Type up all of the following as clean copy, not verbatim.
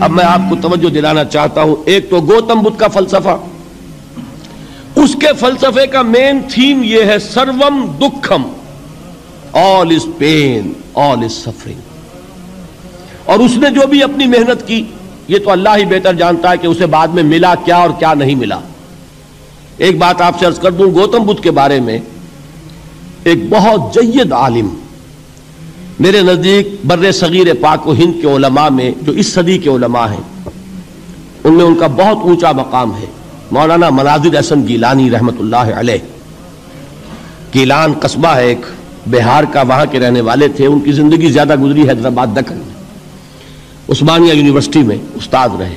اب میں آپ کو توجہ دلانا چاہتا ہوں، ایک تو گوتم بدھ کا فلسفہ، اس کے فلسفے کا مین تھیم یہ ہے سروم دکھم، آل از پین، آل از سفرنگ. اور اس نے جو بھی اپنی محنت کی یہ تو اللہ ہی بہتر جانتا ہے کہ اسے بعد میں ملا کیا اور کیا نہیں ملا. ایک بات آپ سے عرض کر دوں گوتم بدھ کے بارے میں، ایک بہت جید عالم میرے نزدیک بر صغیر پاک و ہند کے علماء میں جو اس صدی کے علماء ہیں ان میں ان کا بہت اونچا مقام ہے، مولانا مناظر احسن گیلانی رحمت اللہ علیہ. گیلان قصبہ ہے ایک بہار کا، وہاں کے رہنے والے تھے. ان کی زندگی زیادہ گزری حیدرآباد دکن میں، عثمانیہ یونیورسٹی میں استاد رہے.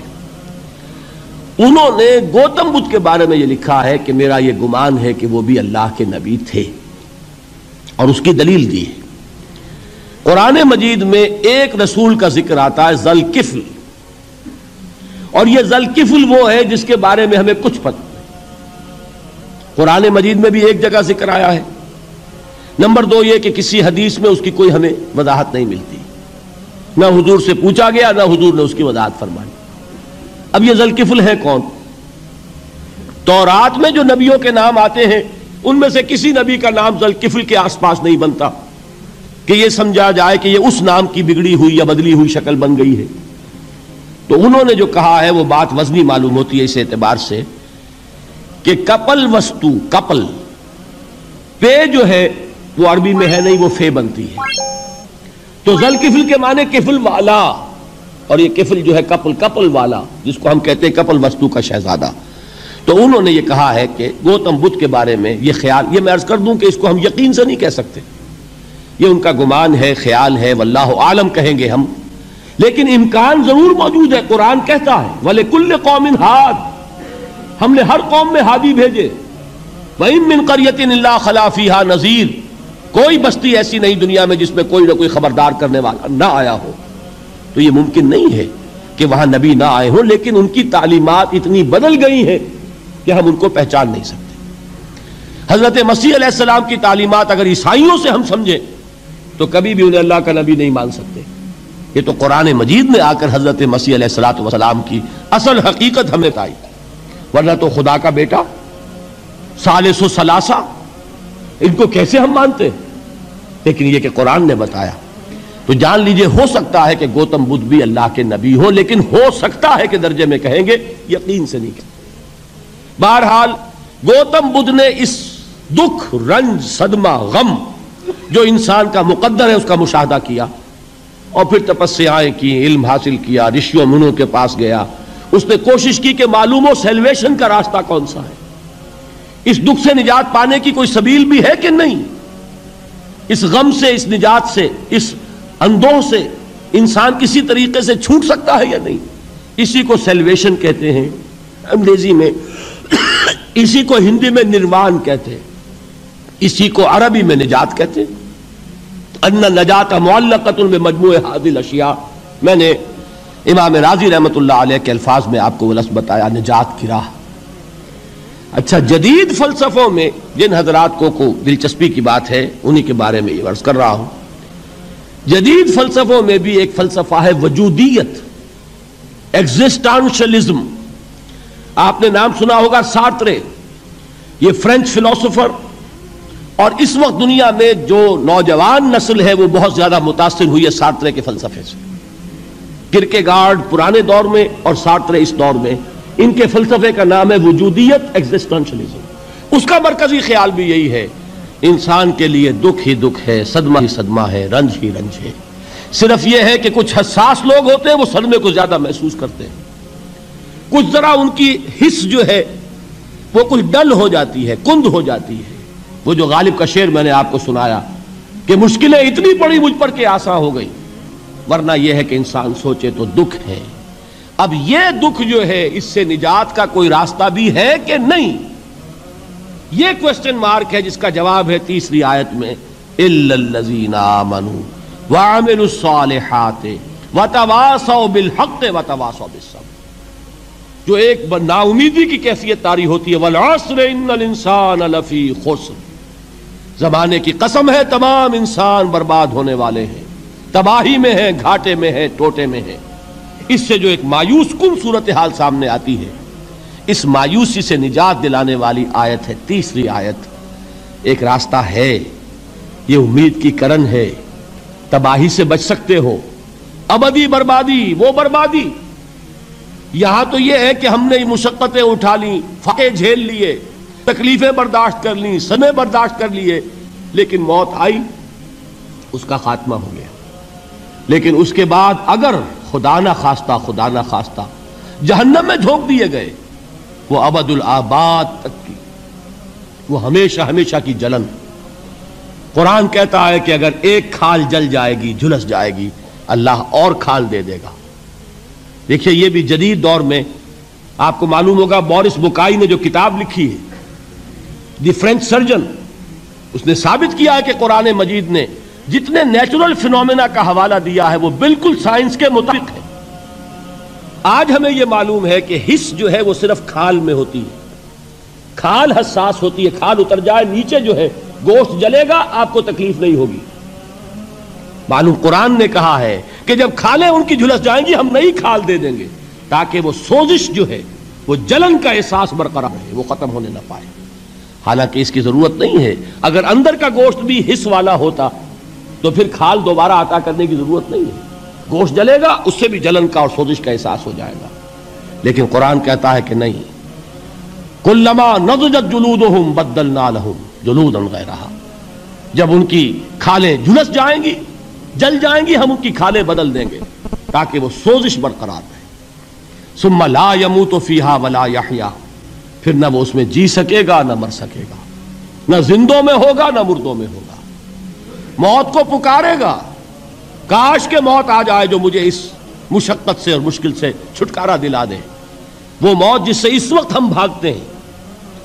انہوں نے گوتم بدھ کے بارے میں یہ لکھا ہے کہ میرا یہ گمان ہے کہ وہ بھی اللہ کے نبی تھے، اور اس کی دلیل دی ہے. قرآن مجید میں ایک رسول کا ذکر آتا ہے ذوالکفل، اور یہ ذوالکفل وہ ہے جس کے بارے میں ہمیں کچھ پتہ نہیں. قرآن مجید میں بھی ایک جگہ ذکر آیا ہے. نمبر دو یہ کہ کسی حدیث میں اس کی کوئی ہمیں وضاحت نہیں ملتی، نہ حضور سے پوچھا گیا نہ حضور نے اس کی وضاحت فرمائی. اب یہ ذوالکفل ہے کون؟ تورات میں جو نبیوں کے نام آتے ہیں ان میں سے کسی نبی کا نام ذوالکفل کے آس پاس نہیں بنتا کہ یہ سمجھا جائے کہ یہ اس نام کی بگڑی ہوئی یا بدلی ہوئی شکل بن گئی ہے. تو انہوں نے جو کہا ہے وہ بات وزنی معلوم ہوتی ہے اس اعتبار سے کہ کپل وستو، کپل پے جو ہے وہ عربی میں ہے نہیں، وہ فے بنتی ہے. تو ذوالکفل کے معنی کفل والا، اور یہ کفل جو ہے کپل، کپل والا جس کو ہم کہتے ہیں کپل وستو کا شہزادہ. تو انہوں نے یہ کہا ہے کہ گوتم بدھ کے بارے میں یہ خیال، یہ میں عرض کر دوں کہ اس کو ہم یقین سے نہیں کہہ سکتے، یہ ان کا گمان ہے، خیال ہے، واللہ عالم کہیں گے ہم، لیکن امکان ضرور موجود ہے. قرآن کہتا ہے وَلِكُلِّ قَوْمٍ ہاد، ہم نے ہر قوم میں ہادی بھیجے. وَإِن مِّن قَرْيَةٍ إِلَّا خَلَا فِيهَا نَذِيرٌ، کوئی بستی ایسی نہیں دنیا میں جس میں کوئی نہ کوئی خبردار کرنے والا نہ آیا ہو. تو یہ ممکن نہیں ہے کہ وہاں نبی نہ آئے ہوں، لیکن ان کی تعلیمات اتنی بدل گئی ہیں کہ ہم ان کو پہچان نہیں سکتے. حضرت مسیح علیہ السلام کی تعلیمات اگر عیسائیوں سے ہم سمجھیں تو کبھی بھی انہیں اللہ کا نبی نہیں مان سکتے. یہ تو قرآن مجید میں آ کر حضرت مسیح علیہ السلام کی اصل حقیقت ہمیں بتائی، ورنہ تو خدا کا بیٹا ثالث و ثلاثہ ان کو کیسے ہم مانتے ہیں؟ لیکن یہ کہ قرآن نے بتایا. تو جان لیجئے ہو سکتا ہے کہ گوتم بدھ بھی اللہ کے نبی ہو، لیکن ہو سکتا ہے کہ درجے میں کہیں گے، یقین سے نہیں کہتے. بہرحال گوتم بدھ نے اس دکھ، رنج، صدمہ، غم جو انسان کا مقدر ہے اس کا مشاہدہ کیا، اور پھر تپسیائیں کی، علم حاصل کیا، رشیوں منوں کے پاس گیا. اس نے کوشش کی کہ معلوم ہو سیلویشن کا راستہ کون سا ہے، اس دکھ سے نجات پانے کی کوئی سبیل بھی ہے کہ نہیں، اس غم سے، اس نجات سے، اس اندوہ سے انسان کسی طریقے سے چھوٹ سکتا ہے یا نہیں. اسی کو سیلویشن کہتے ہیں انگریزی میں، اسی کو ہندی میں نروان کہتے ہیں، اسی کو عربی میں نجات کہتے ہیں. ان النجات معلقۃ بمجموع هذه الاشیاء. میں نے امام رازی رحمت اللہ علیہ کے الفاظ میں آپ کو وہ لفظ بتایا، نجات کی راہ. اچھا، جدید فلسفوں میں جن حضرات کو دلچسپی کی بات ہے انہی کے بارے میں یہ عرض کر رہا ہوں. جدید فلسفوں میں بھی ایک فلسفہ ہے وجودیت، ایگزسٹانشلزم. آپ نے نام سنا ہوگا سارترے، یہ فرینچ فلسفر، اور اس وقت دنیا میں جو نوجوان نسل ہے وہ بہت زیادہ متاثر ہوئی ہے سارترے کے فلسفے سے. کرکیگارڈ پرانے دور میں اور سارترے اس دور میں، ان کے فلسفے کا نام ہے وجودیت، ایگزسٹانشلزم. اس کا مرکزی خیال بھی یہی ہے، انسان کے لیے دکھ ہی دکھ ہے، صدمہ ہی صدمہ ہے، رنج ہی رنج ہے. صرف یہ ہے کہ کچھ حساس لوگ ہوتے ہیں وہ صدمے کو زیادہ محسوس کرتے ہیں، کچھ ذرا ان کی حس جو ہے وہ کچھ ڈل ہو جاتی ہے، کند ہو جاتی ہے. وہ جو غالب کا شعر میں نے آپ کو سنایا کہ مشکلیں اتنی پڑی مجھ پر کہ آسان ہو گئی، ورنہ یہ ہے کہ انسان سوچے تو دکھ ہے. اب یہ دکھ جو ہے اس سے نجات کا کوئی راستہ بھی ہے کہ نہیں، یہ کوسچن مارک ہے جس کا جواب ہے تیسری آیت میں اِلَّا الَّذِينَ آمَنُوا وَعَمِلُوا الصَّالِحَاتِ وَتَوَاصَوْا بِالْحَقِّ وَتَوَاصَوْا بِالصَّبْرِ. جو ایک نا امیدی کی کیفیت طاری ہوتی ہے، وَالْعَصْرِ إِنَّ الْإِنسَانَ لَفِي خُسْرٍ، زمانے کی قسم ہے تمام انسان برباد ہونے والے ہیں، تباہی میں ہیں، گھاٹے میں ہیں، ٹوٹے میں ہیں. اس سے جو ایک مایوس کن صورتحال سامنے آتی ہے، اس مایوسی سے نجات دلانے والی آیت ہے تیسری آیت۔ ایک راستہ ہے، یہ امید کی کرن ہے، تباہی سے بچ سکتے ہو، ابدی بربادی وہ بربادی۔ یہاں تو یہ ہے کہ ہم نے مشقتیں اٹھا لیں، فاقے جھیل لیے، تکلیفیں برداشت کر لیں، صدمے برداشت کر لیے، لیکن موت آئی، اس کا خاتمہ ہو گیا۔ لیکن اس کے بعد اگر خدا نہ خواستہ جہنم میں جھونک دیے گئے، وہ ابد الآباد تک کی، وہ ہمیشہ ہمیشہ کی جلن۔ قرآن کہتا ہے کہ اگر ایک کھال جل جائے گی، جھلس جائے گی، اللہ اور کھال دے دے گا۔ دیکھیے یہ بھی جدید دور میں آپ کو معلوم ہوگا، بورس بکائی نے جو کتاب لکھی ہے دی فرینچ سرجن، اس نے ثابت کیا ہے کہ قرآن مجید نے جتنے نیچرل فینومینا کا حوالہ دیا ہے وہ بالکل سائنس کے مطابق ہے۔ آج ہمیں یہ معلوم ہے کہ حس جو ہے وہ صرف کھال میں ہوتی ہے، کھال حساس ہوتی ہے، کھال اتر جائے نیچے جو ہے گوشت جلے گا، آپ کو تکلیف نہیں ہوگی۔ معلوم قرآن نے کہا ہے کہ جب کھالیں ان کی جھلس جائیں گی، ہم نئی کھال دے دیں گے تاکہ وہ سوزش جو ہے، وہ جلن کا احساس برقرار رہے، وہ ختم ہونے نہ پائے۔ حالانکہ اس کی ضرورت نہیں ہے، اگر اندر کا گوشت بھی حس والا ہوتا تو پھر کھال دوبارہ عطا کرنے کی ضرورت نہیں ہے، گوشت جلے گا، اس سے بھی جلن کا اور سوزش کا احساس ہو جائے گا۔ لیکن قرآن کہتا ہے کہ نہیں، کلما نضجت جلودہم بدلنا لہم جلودا غیرہا، جب ان کی کھالیں جھلس جائیں گی، جل جائیں گی، ہم ان کی کھالیں بدل دیں گے تاکہ وہ سوزش برقرار رہے۔ ثم لا يموت فیہا ولا یحیا، پھر نہ وہ اس میں جی سکے گا نہ مر سکے گا، نہ زندوں میں ہوگا نہ مردوں میں ہوگا۔ موت کو پکارے گا، کاش کہ موت آ جائے جو مجھے اس مشقت سے اور مشکل سے چھٹکارا دلا دے۔ وہ موت جس سے اس وقت ہم بھاگتے ہیں،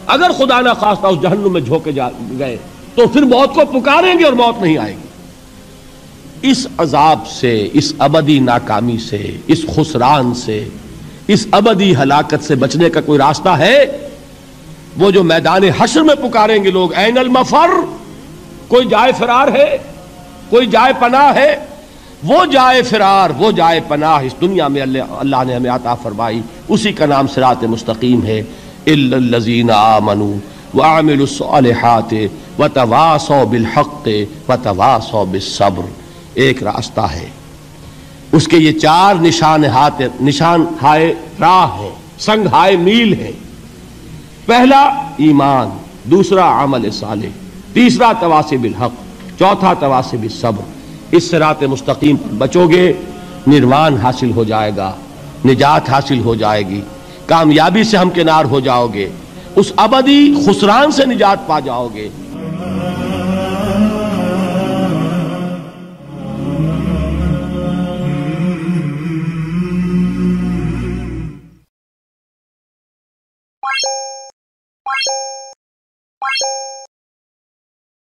اگر خدا نہ خواستہ اس جہنم میں جھونکے گئے تو پھر موت کو پکاریں گے اور موت نہیں آئے گی۔ اس عذاب سے، اس ابدی ناکامی سے، اس خسران سے، اس ابدی ہلاکت سے بچنے کا کوئی راستہ ہے؟ وہ جو میدان حشر میں پکاریں گے لوگ، این المفر، کوئی جائے فرار ہے، کوئی جائے پناہ ہے؟ وہ جائے فرار، وہ جائے پناہ اس دنیا میں اللہ نے ہمیں عطا فرمائی، اسی کا نام صراط مستقیم ہے۔ الا الذین آمنوا وعملوا الصالحات وتواصوا بالحق وتواصوا بالصبر۔ ایک راستہ ہے، اس کے یہ چار نشان ہائے راہ ہیں، سنگ ہائے میل ہیں۔ پہلا ایمان، دوسرا عمل صالح، تیسرا تواصی بالحق، چوتھا تواصی بالصبر۔ اس صراط مستقیم پر بچو گے، نروان حاصل ہو جائے گا، نجات حاصل ہو جائے گی، کامیابی سے ہمکنار ہو جاؤ گے، اس ابدی خسران سے نجات پا جاؤ گے۔